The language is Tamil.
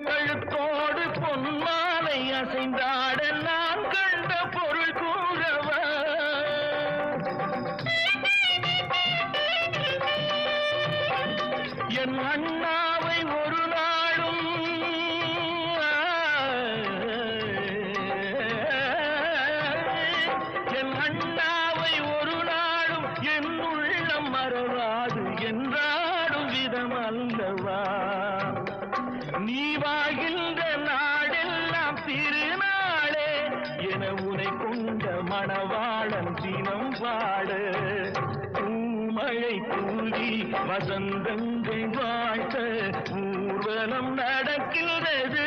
கழுத்தோடு பொன்மாலை அசைந்தாட நான் கண்ட பொருள் கூறவா என் அண்ணாவை ஒரு நாளும் என் அண்ணாவை ஒரு நாளும் என் உள்ளம் மறவாது என்றாடும் விதம் அல்லவா நீ வாழ்கின்ற நாடெல்லாம் திருநாளே என உனை கொண்ட மணவாளன் தினம் வாழ பூமழை தூவி வசந்தங்கள் வாழ்த்த ஊர்வலம் நடக்கின்றது